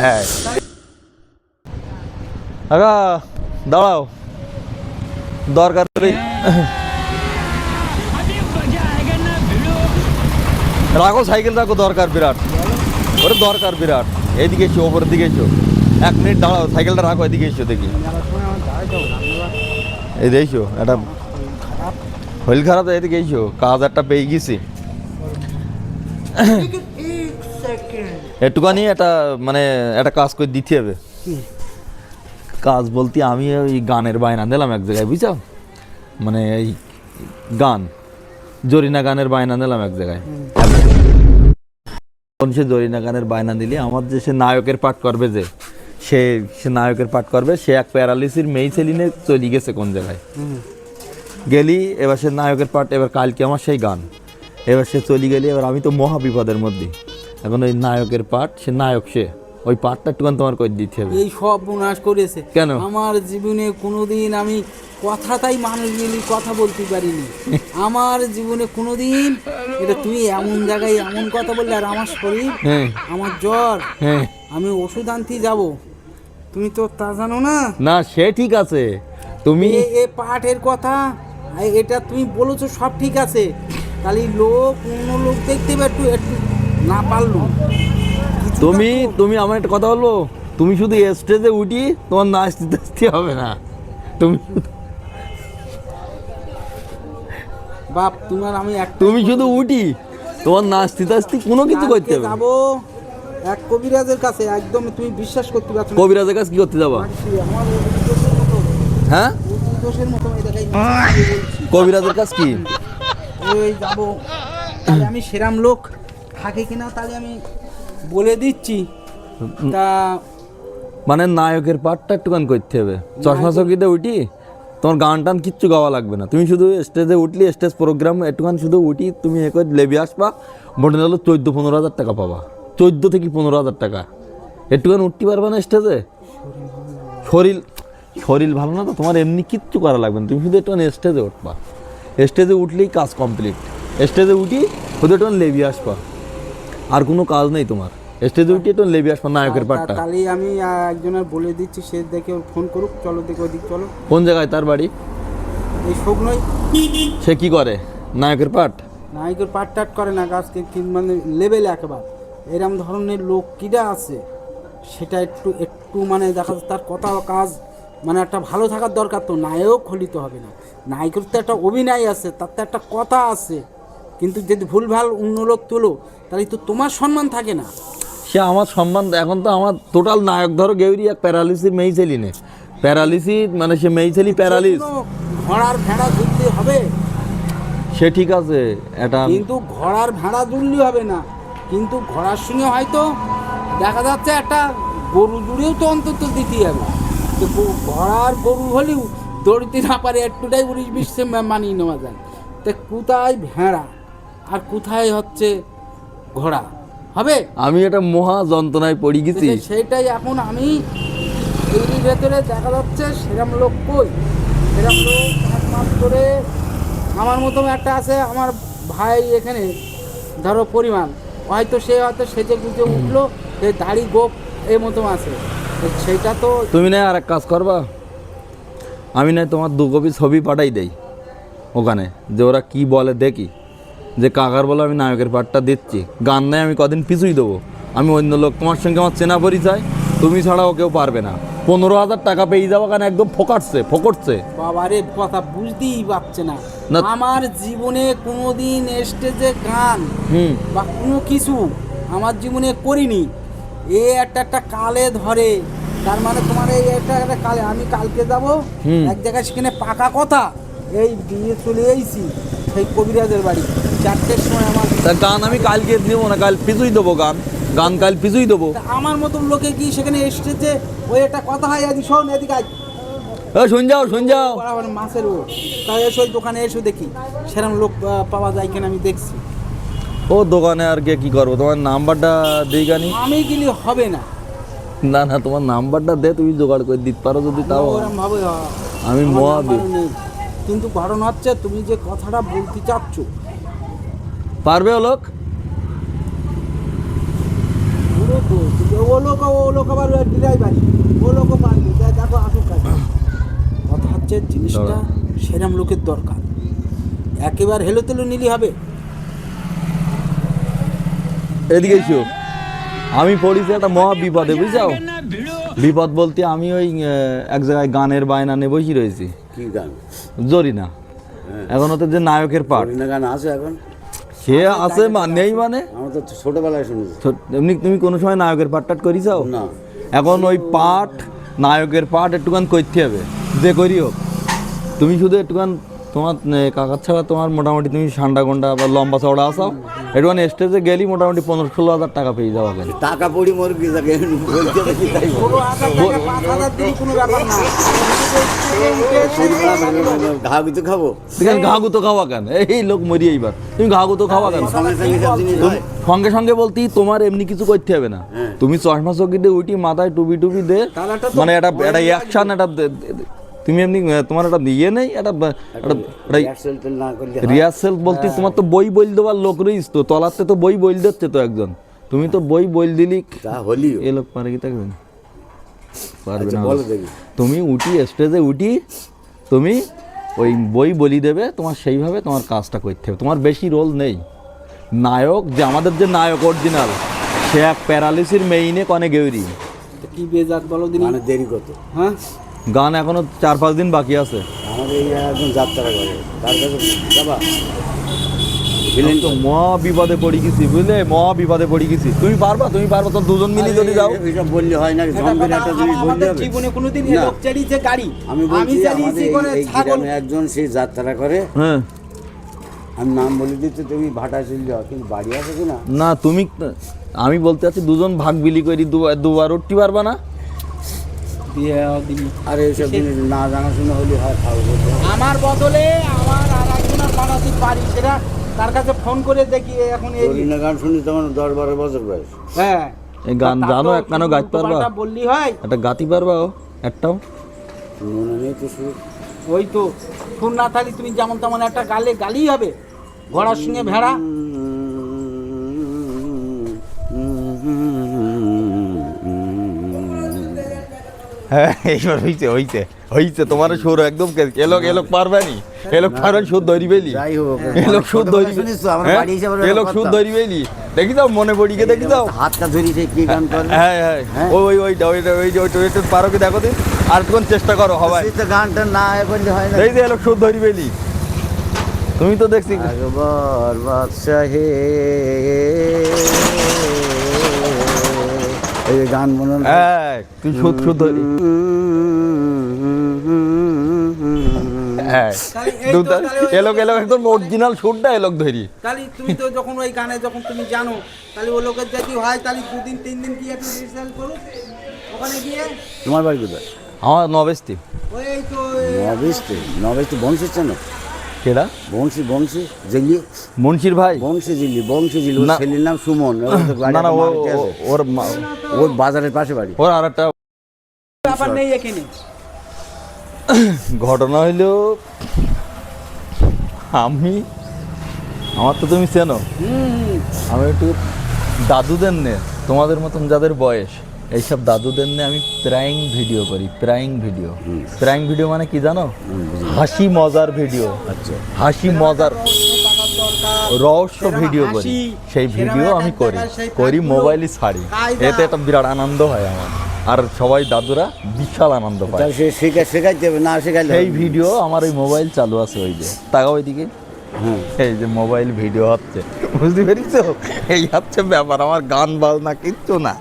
হ্যাঁ আগা দাঁড়াও দরকার রাখো সাইকেল রাখো দরকার বিরাট ওরে দরকার বিরাট এইদিকে এসো ওপরের দিকে এসো 1 মিনিট দাঁড়াও সাইকেলটা রাখো এদিকে এসো দেখি এই দেখো একটা শরীর খারাপ এদিকে এসো কাজ একটা পেয়ে গেছি একটুখানি একটা মানে একটা কাজ করে দিতে হবে কাজ বলতে আমি ওই গানের বায়না দিলাম এক জায়গায় বুঝছো মানে এই গান জরিনা গানের বায়না দিলাম এক জায়গায় সে জরিনা গানের বায়না দিলে আমার যে সে নায়কের পাঠ করবে যে সে নায়কের পাঠ করবে সে এক প্যারালিসির মেয়ে ছেলিনে চলে গেছে কোন জায়গায় গেলি এবার সে নায়কের পাঠ এবার কালকে আমার সেই গান এবার সে চলে গেলি এবার আমি তো মহা বিপদের মধ্যে এখন ওই নায়কের পাঠ সে নায়ক সে ওই পাঠটা একটু তোমার করে দিতে হবে এই সব বিনাশ করেছে কেন আমার জীবনে কোনোদিন আমি কথাটাই মানুষ মিলি কথা বলতে পারিনি আমার জীবনে কোনোদিন এটা তুমি এমন জায়গায় এমন কথা বললে আর আমার শরীর আমার জ্বর আমি ওষুধ আনতে যাব তুমি তো তা জানো না না সে ঠিক আছে তুমি এ পাঠের কথা এটা তুমি বলেছো সব ঠিক আছে তাহলে লোক অন্য লোক দেখতে একটু একটু না পারলো তুমি আমার একটা কথা বলবো তুমি শুধু স্টেজে উঠি তোমার নাচতে হবে না তুমি বাপ তোমার আমি তুমি শুধু উঠি তোমার নাচতে কোনো কিছু করতে হবে যাবো এক কবিরাজের কাছে একদম তুমি বিশ্বাস করতে পারছো না কবিরাজের কাছে কি করতে যাবা হ্যাঁ দোষের মতো কবিরাজের কাছে কি ওই যাবো তাহলে আমি সেরাম লোক থাকে কিনা তাহলে আমি বলে দিচ্ছি তা মানে নায়কের পাঠটা একটুখানি করতে হবে চশমা চকিতে উঠি তোমার গান টান কিচ্ছু গাওয়া লাগবে না তুমি শুধু স্টেজে উঠলি স্টেজ প্রোগ্রাম একটুখানি শুধু উঠি তুমি এ করে লেবি আসবা মোটামুটি হলো 14-15 হাজার টাকা পাবা 14 থেকে 15 হাজার টাকা একটুখানি উঠতে পারবে না স্টেজে শরীর ভালো না তো তোমার এমনি কিচ্ছু করা লাগবে না তুমি শুধু একটুখানি স্টেজে উঠবা স্টেজে উঠলেই কাজ কমপ্লিট স্টেজে উঠি শুধু একটুখানি লেবি আসবা আর কোনো কাজ নেই তোমার স্টেজে উঠে একটু লেবি আসবা নায়কের পাঠটা তাহলে আমি একজনের বলে দিচ্ছি সে দেখে ওর ফোন করুক চলো দেখো ওদিক চলো কোন জায়গায় তার বাড়ি এই শোক নয় সে কি করে নায়কের পাঠ নায়কের পাঠ টাট করে না গাছকে মানে লেভেলে একেবারে এরম ধরনের লোক কিরা আছে সেটা একটু একটু মানে দেখা যাচ্ছে তার কথা কাজ মানে একটা ভালো থাকার দরকার তো নায়ক হলিতে হবে না নায়কের তো একটা অভিনয় আছে তার তো একটা কথা আছে কিন্তু যদি ভুলভাল অন্য লোক তোলো তাহলে তো তোমার সম্মান থাকে না সে আমার সম্মান এখন তো আমার টোটাল নায়ক ধরো গেউরি এক প্যারালিসিস মেয়ে ছেলি নে প্যারালিসিস মানে সে মেয়ে ছেলি প্যারালিস ঘোড়ার ভেড়া জুড়তে হবে সে ঠিক আছে এটা কিন্তু ঘোড়ার ভেড়া জুড়লে হবে না কিন্তু ঘোড়ার সঙ্গে হয়তো দেখা যাচ্ছে একটা গরু জুড়েও তো অন্তত দিতে হবে ঘোড়ার গরু হলেও দৌড়তে না পারে একটুটাই 19-20 মানিয়ে নেওয়া যায় তা কোথায় ভেড়া আর কোথায় হচ্ছে ঘোড়া হবে আমি একটা মহা যন্ত্রণায় পড়ে গেছি সেটাই এখন আমি এর ভেতরে দেখা যাচ্ছে সেরকম লোক কই সেরকম লোক একমাত্র করে আমার মতো একটা আছে আমার ভাই এখানে ধরো পরিমাণ হয়তো সে হয়তো সেজে গুজে উঠলো সে দাড়ি গোপ এর মতো আছে সেটা তো তুমি না আর এক কাজ করবা আমি না তোমার 2 কপি ছবি পাঠাই দেই ওখানে যে ওরা কি বলে দেখি যে কাকার বলে আমি নায়কের পাঠটা দিচ্ছি গান নেই আমি কদিন পিছুই দেবো আমি অন্য লোক তোমার সঙ্গে আমার চেনা পরিচয় তুমি ছাড়াও কেউ পারবে না 15,000 টাকা পেয়ে যাবো কারণ একদম ফোকটছে বাবারে কথা বুঝতেই পারছে না আমার জীবনে কোনোদিন স্টেজে গান বা কোনো কিছু আমার জীবনে করিনি এ একটা কালে ধরে তার মানে তোমার এই একটা কালে আমি কালকে যাব এক জায়গায় সেখানে পাকা কথা এই দিয়ে চলে এসেছি সেই কবিরাজের বাড়ি 4টের সময় আমার গান আমি কালকে দেবো না কাল পিছুই দেবো গান কাল পিছুই দেবো আমার মতন লোকে কি সেখানে এসেছে ওই একটা কথা হয় আজ শোন এদিকে শুন যাও মাছের ও তাই এসো ওই দোকানে এসো দেখি সেরকম লোক পাওয়া যায় কিনা আমি দেখছি ও দোকানে আর কি করবো তোমার নাম্বারটা দিই গানি আমি গেলে হবে না না তোমার নাম্বারটা দে তুমি জোগাড় করে দিতে পারো যদি তাও ভাবে আমি কিন্তু ঘটনা হচ্ছে তুমি যে কথাটা বলতে চাচ্ছ পারবে ও লোক পুরো ও লোক আবার ড্রাইভারি, ও লোকও পারবে, দেখো আসুক কাছে। কথা হচ্ছে জিনিসটা সেরম লোকের দরকার, একেবারে হেলো তেলো নিলি হবে। এদিকে এসো, আমি পড়েছি একটা মহা বিপদে, বুঝছাও? বিপদ বলতে আমি ওই এক জায়গায় গানের বায়না নিয়ে বসে রয়েছি। কি গান? জরিনা। এখন ওদের যে নায়কের পাঠ, রবীন্দ্র গান আছে এখন? সে আছে নেই মানে আমরা তো ছোটবেলায় শুনেছি। এমনি তুমি কোনো সময় নায়কের পাঠ টাট করিছাও? না। এখন ওই পাঠ, নায়কের পাঠ একটুখান করতে হবে, যে করি হোক। তুমি শুধু একটুখান তোমার কাকার ছাড়া তোমার মোটামুটি তুমি ঠান্ডা গন্ডা বা লম্বা চওড়া আসাও, একটুখানি স্টেজে গেলি মোটামুটি 15-16 হাজার টাকা পেয়ে যাওয়া গেলে। টাকা পড়ি মোর কি থাকে বলতে দেখি তাই বল। 5,000 দিন কোনো ব্যাপার না। ঘাগু তো খাবো। দেখেন ঘাগু তো খাওয়া কেন, এই লোক মরি এইবার, তুমি ঘাগু তো খাওয়া কেন? সঙ্গে সঙ্গে সব জিনিস হয়। সঙ্গে সঙ্গে বলতেই তোমার এমনি কিছু করতে হবে না, হ্যাঁ। তুমি চশমা চকিতে উঠি মাথায় টুপি টুপি দে, তাহলে একটা তো মানে একটা অ্যাকশন, একটা তুমি এমনি তোমার একটা ইয়ে নেই, একটা রিহার্সাল টেল না করলে হয়? রিহার্সেল বলতে তোমার তো বই বইল দেওয়ার লোক রইস তো, তলাতে তো বই বইল দিচ্ছে তো একজন, তুমি তো বই বইল দিলি, তা হলিও। এ লোক পারে কি থাকবে? পারবে আচ্ছা, না। বলো দেখি। তুমি উঠি স্টেজে উঠি, তুমি ওই বই বলি দেবে, তোমার সেইভাবে তোমার কাজটা করতে হবে, তোমার বেশি রোল নেই। নায়ক যে আমাদের যে নায়ক অরিজিনাল, সে এক প্যারালিসির মেইনে কনে গেউরি। কি বেজাত বলো দিন। মানে দেরি কত? হ্যাঁ, গান এখনো 4-5 দিন বাকি আছে। আমাদের এই একজন যাত্রা করে, তার কাছে যাবা? আমি তো মহা বিপদে পড়ে গেছি, বুঝলে, মহা বিপদে পড়ে গেছি। তুমি পারবা তো দুজন মিলে যদি যাও। এইসব বললে হয় না, জঙ্গের একটা জিনিস বলতে আমাদের হবে। জীবনে কোনোদিন না। লোক চালিয়েছে গাড়ি, আমি বলছি চালিয়েছি আমাদের করে এই ছাগল। গ্রামে একজন সেই যাত্রা করে, হ্যাঁ, আমি নাম বলে দিচ্ছি, তুমি ভাটা চলে যাও, কিন্তু বাড়ি আছে কিনা? না তুমি, আমি বলতে চাচ্ছি দুজন ভাগ বিলি করি, দুবার উঠতে পারবা না? আরে এইসব জিনিস না জানাশোনা হলে হয়, খাবো বলতে হবে। আমার বদলে আমার আর একজনের বানাতে পারি, সেটা তার কাছে ফোন করে দেখি এখন এই। রবীন্দ্র গান শুনি তখন 10-12 বছর বয়স। হ্যাঁ, এই গান তা তো জানো একখানো গাইতে পারবা? উল্টোপাল্টা বললি হয়। একটা গাতি পারবা ও একটাও? মনে নেই তো শুরু। ওই তো সুর না থাকলে তুমি যেমন তেমন একটা গালে গালি হবে, ঘোড়ার সঙ্গে ভেড়া। হ্যাঁ, এইবার হইছে তোমার সুর একদম, এলোক পারবে নি, এলোক পারবে সুদ ধরি পেলি, যাই হোক, এলোক সুদ ধরি, শুনিস তো, আমরা বাড়ি এসে আবার এলোক সুদ ধরি পেলি, দেখি যাও মনে পড়ি গে, দেখি যাও। হাতটা ধরি সে কি গান করবে? হ্যাঁ হ্যাঁ, হ্যাঁ? ওই পারো কি দেখো দিন, আর তখন চেষ্টা করো হবাই। সেই তো গানটা না এ করলে হয় না। এই যে এলোক সুদ ধরি পেলি, তুমি তো দেখছি। আকবর বাদশাহে, এই যে গান মনে হয়। হ্যাঁ, তুই সুদ ধরি। হ্যাঁ, তাহলে এই তো, তাহলে ওই- এলোক একদম অরিজিনাল সুরটা এলোক ধরি। তাহলে তুমি তো যখন ওই গানে যখন তুমি জানো, তাহলে ও লোকের যদি হয় তাহলে 2-3 দিন কি একটু রিহার্সাল করো ওখানে গিয়ে। তোমার বাড়ি কোথায়? আমার নবেস্তি। ওই তো নবেস্তে বংশী চেন? কেডা? বংশী জিলি, মুন্সির ভাই? বংশী জিলি ওর না। ছেলের নাম সুমন। ওর তো বাড়ি না না, একটা মারুতি আছে। ওর বাজারের পাশে বাড়ি। ওর আর একটা ব্যাপার নেই এখানে। ঘটনা হইলো, আমার তো তুমি চেনো, আমি একটু দাদুদের নে, তোমাদের মতন যাদের বয়স, এইসব দাদুদের নিয়ে আমি প্র্যাঙ্ক ভিডিও করি। প্র্যাঙ্ক ভিডিও মানে কি জানো? হাসি মজার ভিডিও, আচ্ছা, হাসি মজার রহস্য ভিডিও করি। সেই ভিডিও আমি করি মোবাইলে ছাড়ি, এতে একটা বিরাট আনন্দ হয় আমার, আর সবাই দাদুরা বিশাল আনন্দ পায়। তাহলে সে শেখাইতে হবে, না শেখাইলে সেই হবে না। ভিডিও আমার ওই মোবাইল চালু আছে, ওই যে তাকাও ওইদিকে, এই যে মোবাইল ভিডিও হচ্ছে, বুঝতে পেরেছো? এই হচ্ছে ব্যাপার, আমার গান বাজনা কিচ্ছু না।